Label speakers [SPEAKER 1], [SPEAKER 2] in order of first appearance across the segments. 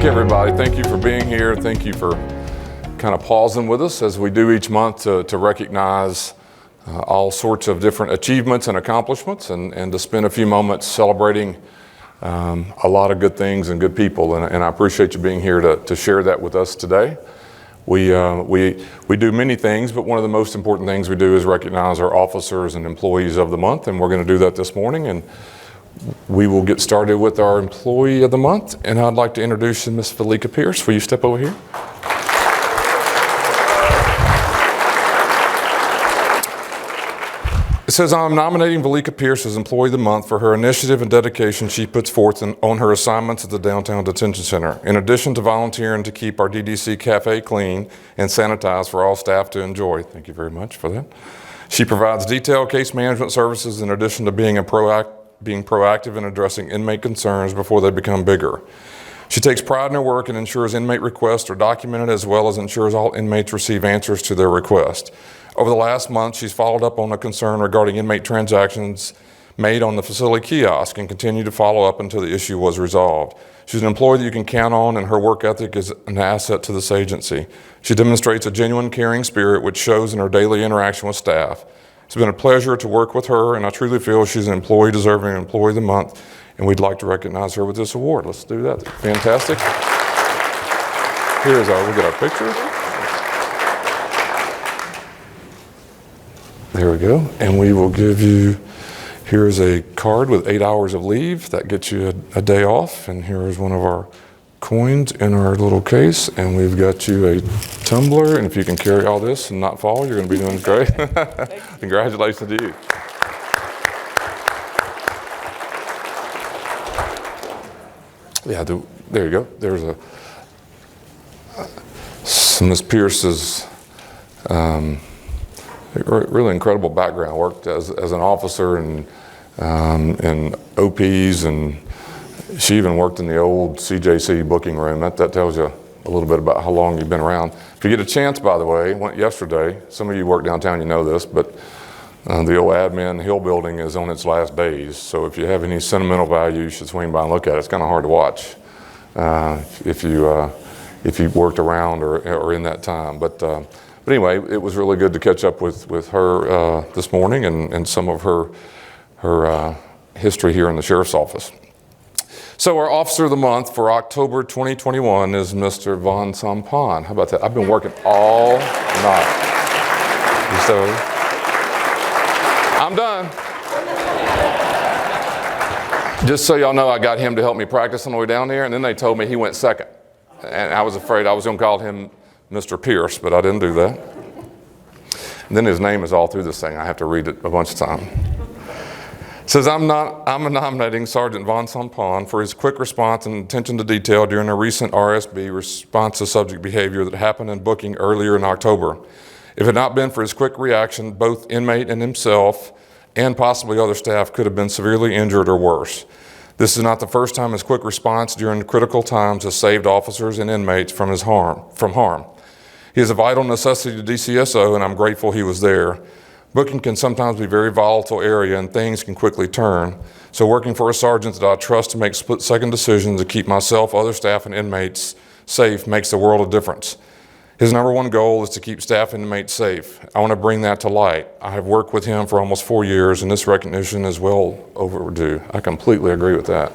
[SPEAKER 1] you, everybody. Thank you for being here. Thank you for kind of pausing with us as we do each month to recognize all sorts of different achievements and accomplishments, and to spend a few moments celebrating a lot of good things and good people. And I appreciate you being here to share that with us today. We do many things, but one of the most important things we do is recognize our officers and employees of the month, and we're going to do that this morning. And we will get started with our Employee of the Month, and I'd like to introduce you, Ms. Velika Pierce. Will you step over here? It says, I'm nominating Velika Pierce as Employee of the Month for her initiative and dedication she puts forth on her assignments at the Downtown Detention Center, in addition to volunteering to keep our DDC cafe clean and sanitized for all staff to enjoy. Thank you very much for that. She provides detailed case management services in addition to being proactive in addressing inmate concerns before they become bigger. She takes pride in her work and ensures inmate requests are documented, as well as ensures all inmates receive answers to their requests. Over the last month, she's followed up on a concern regarding inmate transactions made on the facility kiosk and continued to follow up until the issue was resolved. She's an employee that you can count on, and her work ethic is an asset to this agency. She demonstrates a genuine caring spirit, which shows in her daily interaction with staff. It's been a pleasure to work with her, and I truly feel she's an employee deserving an Employee of the Month, and we'd like to recognize her with this award. Let's do that. Fantastic. We'll get our picture. There we go. And we will give you, here's a card with 8 hours of leave. That gets you a day off. And here is one of our coins in our little case. And we've got you a tumbler. And if you can carry all this and not fall, you're going to be doing great. Congratulations to you. Yeah, there you go. There's Ms. Pierce's really incredible background. Worked as an officer in OPs, and she even worked in the old CJC booking room. That tells you a little bit about how long you've been around. If you get a chance, by the way, went yesterday. Some of you work downtown, you know this, but the old Admin Hill building is on its last days. So if you have any sentimental value, you should swing by and look at it. It's kind of hard to watch if you worked around or in that time. But anyway, it was really good to catch up with her this morning and some of her history here in the Sheriff's Office. So our Officer of the Month for October 2021 is Mr. Vongsamphanh. How about that? I've been working all night. So I'm done. Just so y'all know, I got him to help me practice on the way down here, and then they told me he went second. And I was afraid I was going to call him Mr. Pierce, but I didn't do that. And then his name is all through this thing. I have to read it a bunch of times. It says, I'm nominating Sergeant Vongsamphanh for his quick response and attention to detail during a recent RSB response to subject behavior that happened in booking earlier in October. If it had not been for his quick reaction, both inmate and himself and possibly other staff could have been severely injured or worse. This is not the first time his quick response during critical times has saved officers and inmates from harm. He is a vital necessity to DCSO, and I'm grateful he was there. Booking can sometimes be a very volatile area, and things can quickly turn. So working for a sergeant that I trust to make split-second decisions to keep myself, other staff, and inmates safe makes a world of difference. His number one goal is to keep staff and inmates safe. I want to bring that to light. I have worked with him for almost 4 years, and this recognition is well overdue. I completely agree with that.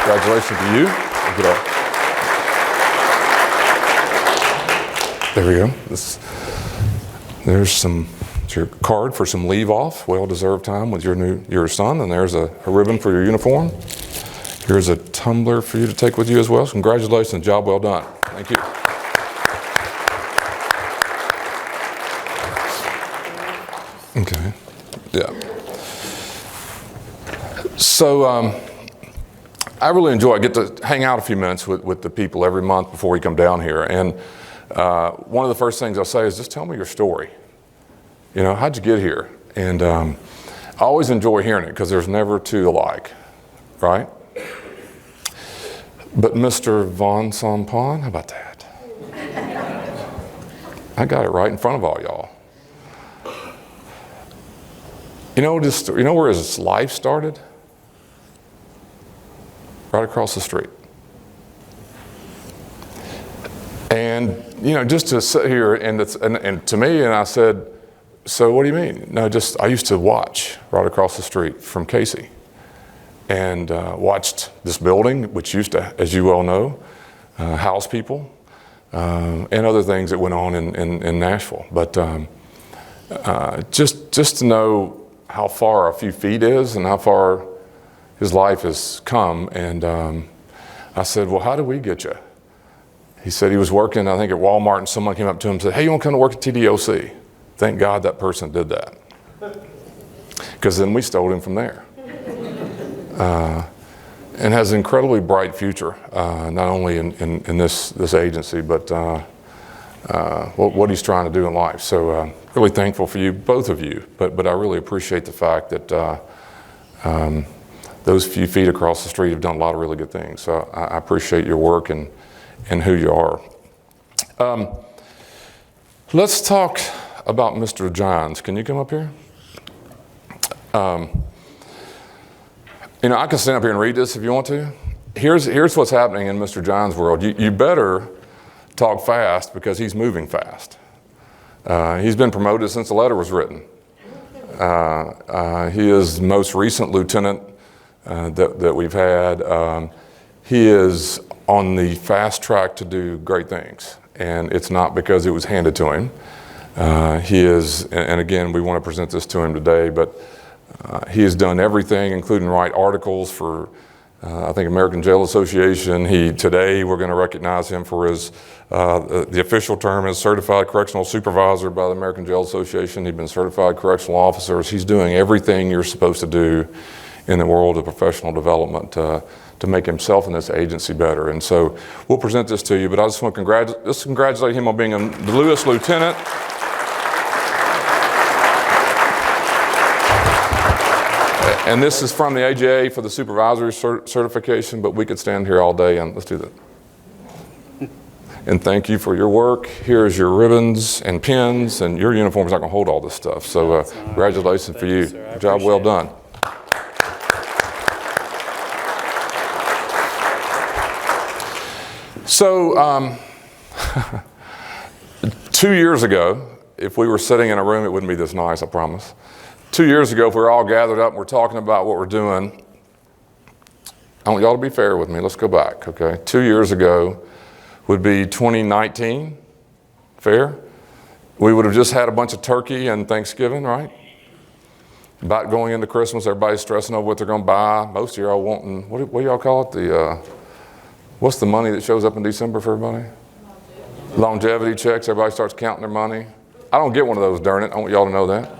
[SPEAKER 1] Congratulations to you. There we go. There's your card for some leave off, well-deserved time with your son, and there's a ribbon for your uniform. Here's a tumbler for you to take with you as well. So congratulations, job well done. Thank you. Okay, yeah. So I really I get to hang out a few minutes with the people every month before we come down here. And one of the first things I'll say is just tell me your story. You know, how'd you get here? And I always enjoy hearing it because there's never two alike, right? But Mr. Vongsamphanh, how about that? I got it right in front of all y'all. You know where his life started? right across the street. And, just to sit here and to me, and I said, so what do you mean? No, I used to watch right across the street from Casey and watched this building, which used to, as you well know, house people and other things that went on in Nashville. But just to know how far a few feet is and how far his life has come. And I said, well, how did we get you? He said he was working, I think, at Walmart, and someone came up to him and said, hey, you want to come to work at TDOC? Thank God that person did that. Because then we stole him from there. And has an incredibly bright future, not only in this agency, but what he's trying to do in life. So really thankful for you, both of you, but I really appreciate the fact that those few feet across the street have done a lot of really good things. So I appreciate your work and who you are. Let's talk about Mr. Jines. Can you come up here? I can stand up here and read this if you want to. Here's what's happening in Mr. Jines' world. You better talk fast because he's moving fast. He's been promoted since the letter was written. He is the most recent lieutenant that we've had. He is on the fast track to do great things, and it's not because it was handed to him. He is, and again, we want to present this to him today, but he has done everything, including write articles for, I think, American Jail Association. Today, we're going to recognize him for his, the official term is Certified Correctional Supervisor by the American Jail Association. He's been Certified Correctional Officers. He's doing everything you're supposed to do in the world of professional development to make himself and this agency better. And so we'll present this to you, but I just want to congratulate him on being the Lewis Lieutenant. And this is from the AJA for the supervisory certification, but we could stand here all day and let's do that. And thank you for your work. Here's your ribbons and pins, and your uniform's not going to hold all this stuff. So congratulations for you. Job well done. So 2 years ago, if we were sitting in a room, it wouldn't be this nice, I promise. 2 years ago, if we were all gathered up and we're talking about what we're doing, I want y'all to be fair with me. Let's go back, okay? 2 years ago would be 2019. Fair? We would have just had a bunch of turkey and Thanksgiving, right? About going into Christmas, everybody's stressing over what they're going to buy. Most of y'all wanting, what do y'all call it? What's the money that shows up in December for everybody? Longevity checks. Everybody starts counting their money. I don't get one of those, darn it. I want y'all to know that.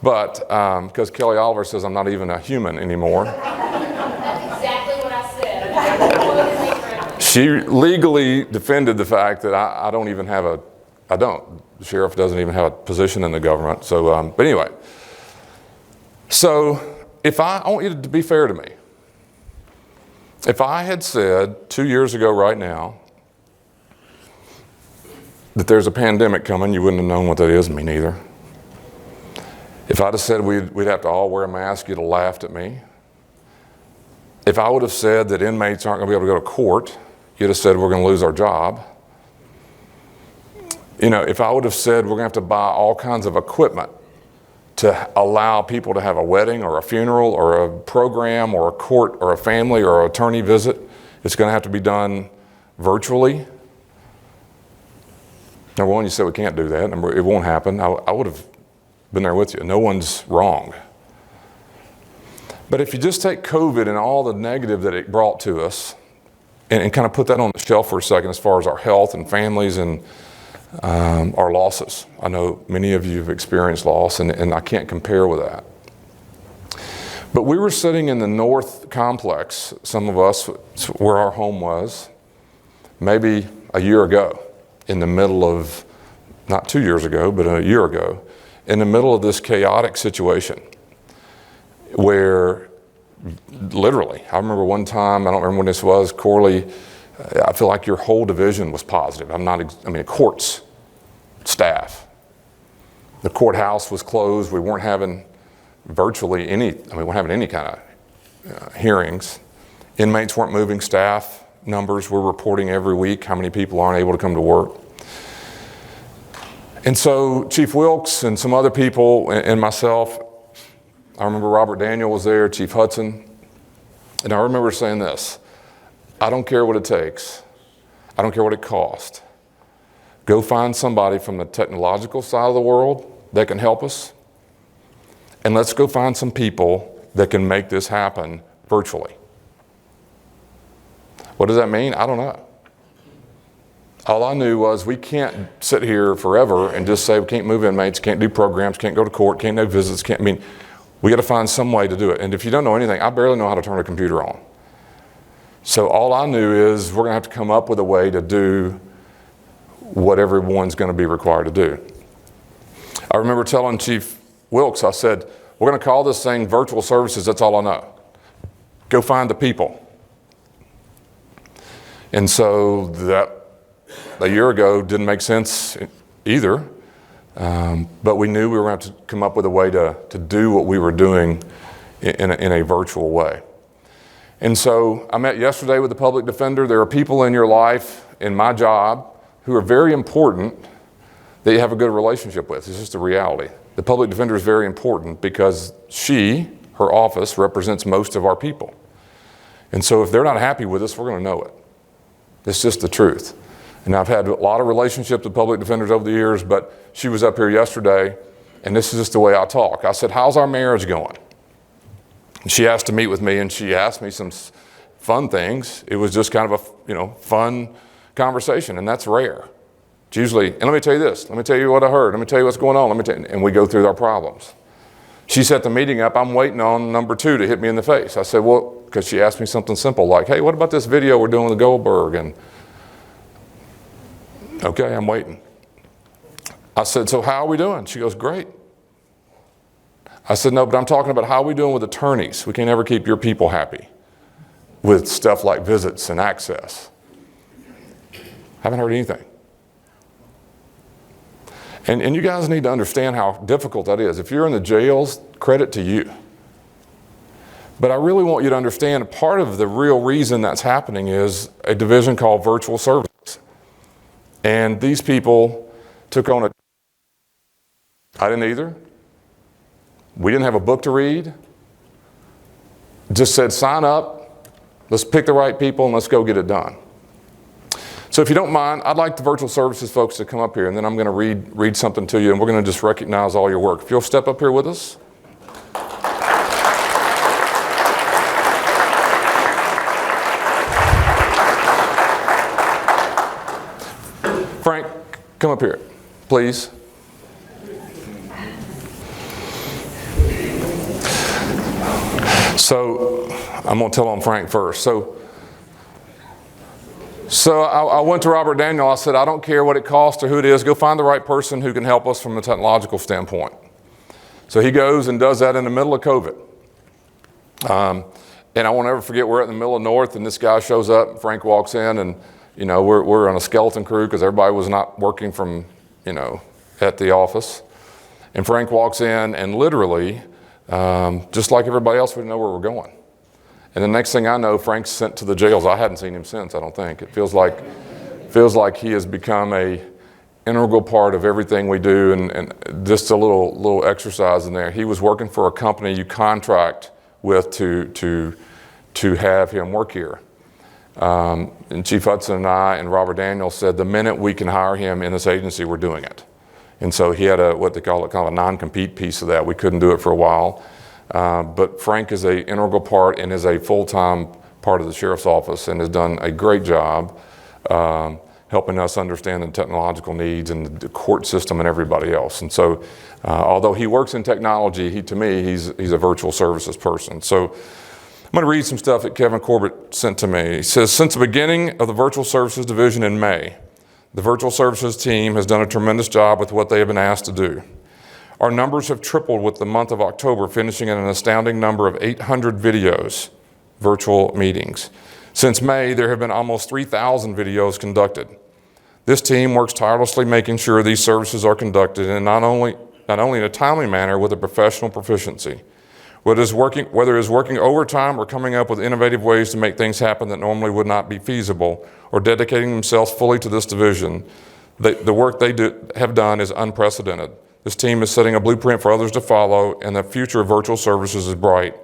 [SPEAKER 1] But because Kelly Oliver says I'm not even a human anymore.
[SPEAKER 2] Exactly what I said.
[SPEAKER 1] She legally defended the fact that I don't even have the sheriff doesn't even have a position in the government. So, but anyway. So I want you to be fair to me. If I had said 2 years ago right now that there's a pandemic coming, you wouldn't have known what that is, me neither. If I'd have said we'd have to all wear a mask, you'd have laughed at me. If I would have said that inmates aren't going to be able to go to court, you'd have said we're going to lose our job. If I would have said we're going to have to buy all kinds of equipment to allow people to have a wedding or a funeral or a program or a court or a family or an attorney visit, it's going to have to be done virtually. Number one, you said we can't do that. It won't happen. I would have been there with you. No one's wrong. But if you just take COVID and all the negative that it brought to us and kind of put that on the shelf for a second as far as our health and families and our losses. I know many of you have experienced loss, and I can't compare with that. But we were sitting in the North Complex, some of us, where our home was, maybe a year ago, in the middle of, not 2 years ago, but a year ago, in the middle of this chaotic situation where literally, I remember one time, I don't remember when this was, Gourley, I feel like your whole division was positive. Courts, staff. The courthouse was closed. We weren't having virtually any, we weren't having any kind of hearings. Inmates weren't moving, staff numbers were reporting every week how many people aren't able to come to work. And so Chief Wilkes and some other people and myself, I remember Robert Daniel was there, Chief Hudson, and I remember saying this: I don't care what it takes. I don't care what it costs. Go find somebody from the technological side of the world that can help us, and let's go find some people that can make this happen virtually. What does that mean? I don't know. All I knew was we can't sit here forever and just say we can't move inmates, can't do programs, can't go to court, can't do visits, we got to find some way to do it. And if you don't know anything, I barely know how to turn a computer on. So all I knew is we're going to have to come up with a way to do what everyone's going to be required to do. I remember telling Chief Wilkes, I said, we're going to call this thing virtual services, that's all I know. Go find the people. And so that a year ago didn't make sense either, but we knew we were going to have to come up with a way to do what we were doing in a virtual way. And so I met yesterday with the public defender. There are people in your life, in my job, who are very important that you have a good relationship with. It's just a reality. The public defender is very important because her office represents most of our people. And so if they're not happy with us, we're going to know it. It's just the truth. And I've had a lot of relationships with public defenders over the years, but she was up here yesterday, and this is just the way I talk. I said, how's our marriage going? And she asked to meet with me, and she asked me some fun things. It was just kind of a fun conversation, and that's rare. It's usually, and let me tell you this, let me tell you what I heard, let me tell you what's going on, and we go through our problems. She set the meeting up. I'm waiting on number 2 to hit me in the face. I said, well, because she asked me something simple like, hey, what about this video we're doing with Goldberg? And okay, I'm waiting. I said, so how are we doing? She goes, great. I said, no, but I'm talking about how are we doing with attorneys? We can't ever keep your people happy with stuff like visits and access. Haven't heard anything. And you guys need to understand how difficult that is. If you're in the jails, credit to you. But I really want you to understand part of the real reason that's happening is a division called virtual services. And these people took on I didn't either. We didn't have a book to read. Just said, sign up, let's pick the right people, and let's go get it done. So if you don't mind, I'd like the virtual services folks to come up here, and then I'm going to read something to you, and we're going to just recognize all your work. If you'll step up here with us. Frank, come up here, please. So I'm going to tell on Frank first. So I went to Robert Daniel. I said, I don't care what it costs or who it is. Go find the right person who can help us from a technological standpoint. So he goes and does that in the middle of COVID. And I won't ever forget, we're in the middle of North, and this guy shows up. Frank walks in, and we're on a skeleton crew because everybody was not working from at the office. And Frank walks in, and literally, just like everybody else, we didn't know where we're going. And the next thing I know, Frank's sent to the jails. I hadn't seen him since, I don't think. It feels like he has become a integral part of everything we do. And just a little exercise in there. He was working for a company you contract with to have him work here. And Chief Hudson and I and Robert Daniel said the minute we can hire him in this agency, we're doing it. And so he had what they call a non-compete piece of that. We couldn't do it for a while. But Frank is an integral part and is a full-time part of the sheriff's office and has done a great job helping us understand the technological needs and the court system and everybody else. And so although he works in technology, to me, he's a virtual services person. So I'm going to read some stuff that Kevin Corbett sent to me. He says, since the beginning of the Virtual Services Division in May, the Virtual Services team has done a tremendous job with what they have been asked to do. Our numbers have tripled with the month of October, finishing at an astounding number of 800 videos, virtual meetings. Since May, there have been almost 3,000 videos conducted. This team works tirelessly making sure these services are conducted and not only in a timely manner with a professional proficiency. whether it's working overtime or coming up with innovative ways to make things happen that normally would not be feasible, or dedicating themselves fully to this division. The work they have done is unprecedented. This team is setting a blueprint for others to follow, and the future of virtual services is bright.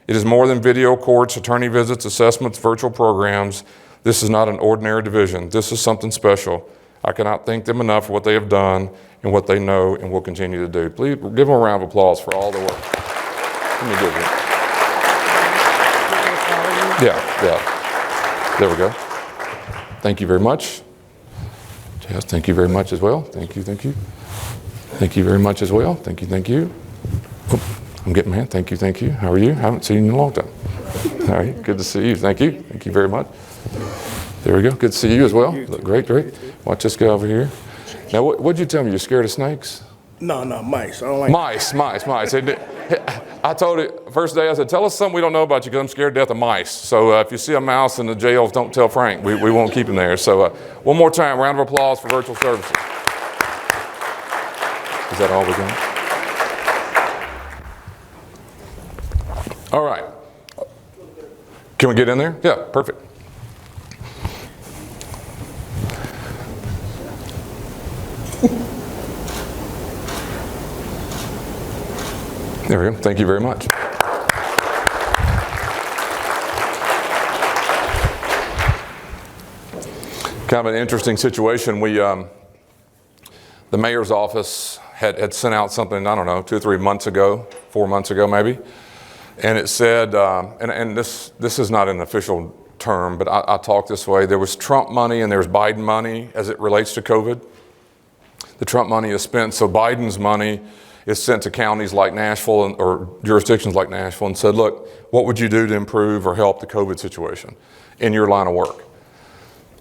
[SPEAKER 1] It is more than video courts, attorney visits, assessments, virtual programs. This is not an ordinary division. This is something special. I cannot thank them enough for what they have done and what they know and will continue to do. Please give them a round of applause for all the work. Let me give you. Yeah. There we go. Thank you very much. Chaz, thank you very much as well. Thank you. Thank you very much as well. Thank you. Oh, I'm getting my hand. Thank you. How are you? I haven't seen you in a long time. All right, good to see you. Thank you very much. There we go. Good to see you as well. Look great. Watch this guy over here. Now, what'd you tell me? You're scared of snakes?
[SPEAKER 3] No, mice. I don't like
[SPEAKER 1] mice. I told it first day. I said, "Tell us something we don't know about you, because I'm scared to death of mice." So if you see a mouse in the jail, don't tell Frank. We won't keep him there. So one more time, round of applause for virtual services. Is that all we got? All right. Can we get in there? Yeah, perfect. There we go. Thank you very much. Kind of an interesting situation. The mayor's office had sent out something, I don't know, 2 or 3 months ago, 4 months ago maybe. And it said, and this is not an official term, but I talk this way. There was Trump money and there's Biden money as it relates to COVID. The Trump money is spent, so Biden's money is sent to counties like Nashville or jurisdictions like Nashville and said, look, what would you do to improve or help the COVID situation in your line of work?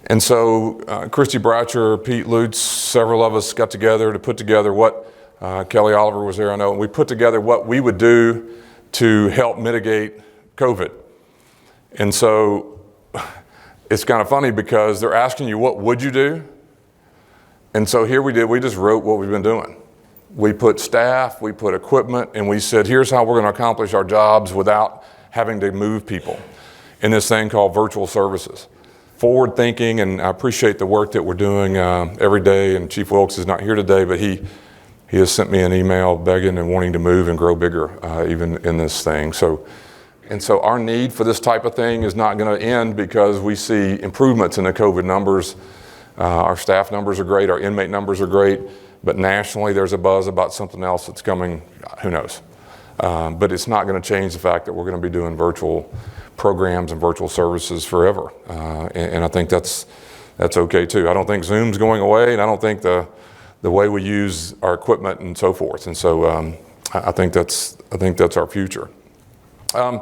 [SPEAKER 1] And so Kristy Groce, Pete Lutz, several of us got together to put together what, Kelly Oliver was there, I know, and we put together what we would do to help mitigate COVID. And so it's kind of funny because they're asking you, what would you do? And so here we just wrote what we've been doing. We put staff, we put equipment, and we said, here's how we're going to accomplish our jobs without having to move people in this thing called virtual services. Forward thinking, and I appreciate the work that we're doing every day, and Chief Wilkes is not here today, but he has sent me an email begging and wanting to move and grow bigger even in this thing. So our need for this type of thing is not going to end because we see improvements in the COVID numbers. Our staff numbers are great, our inmate numbers are great, but nationally there's a buzz about something else that's coming, who knows. But it's not going to change the fact that we're going to be doing virtual programs and virtual services forever. And I think that's okay too. I don't think Zoom's going away, and I don't think the way we use our equipment and so forth. And so I think that's our future. A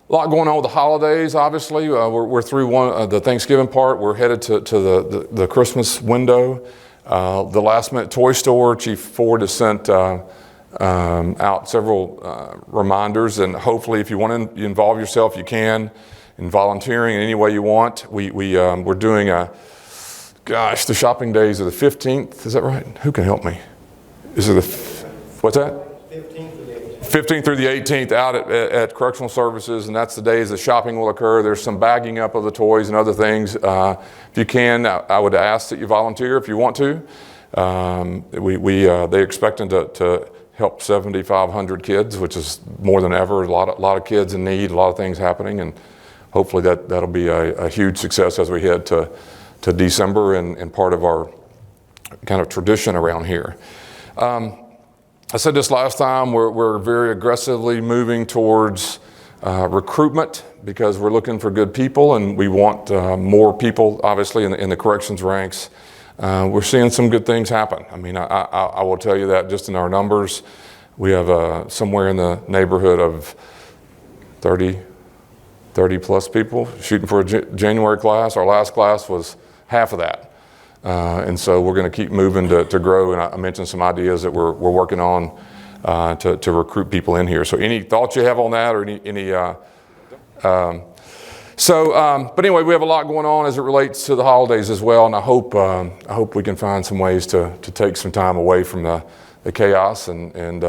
[SPEAKER 1] lot going on with the holidays, obviously. We're through the Thanksgiving part. We're headed to the Christmas window. The last minute toy store, Chief Ford has sent out several reminders, and hopefully if you want to involve yourself, you can, in volunteering in any way you want. We're doing the shopping days are the 15th, is that right? Who can help me? Is it what's that? 15th through the 18th out at Correctional Services, and that's the days the shopping will occur. There's some bagging up of the toys and other things. If you can, I would ask that you volunteer if you want to. They're expecting to help 7,500 kids, which is more than ever. A lot of kids in need, a lot of things happening, and hopefully that'll be a huge success as we head to December and part of our kind of tradition around here. I said this last time, we're very aggressively moving towards recruitment because we're looking for good people, and we want more people, obviously, in the corrections ranks. We're seeing some good things happen. I mean, I will tell you that just in our numbers, we have somewhere in the neighborhood of 30 plus people shooting for a January class. Our last class was half of that. And so we're going to keep moving to grow, and I mentioned some ideas that we're working on to recruit people in here. So any thoughts you have on that, or but anyway, we have a lot going on as it relates to the holidays as well, and I hope we can find some ways to take some time away from the chaos and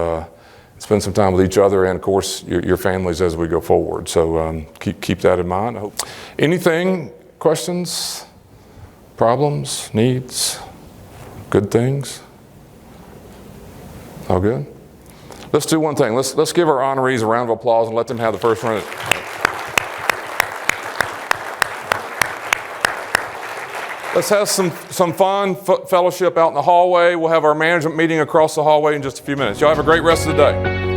[SPEAKER 1] spend some time with each other and, of course, your families as we go forward. So keep that in mind. I hope. Anything, questions, problems, needs, good things? All good? Let's do one thing. Let's give our honorees a round of applause and let them have the first run. Let's have some fun fellowship out in the hallway. We'll have our management meeting across the hallway in just a few minutes. Y'all have a great rest of the day.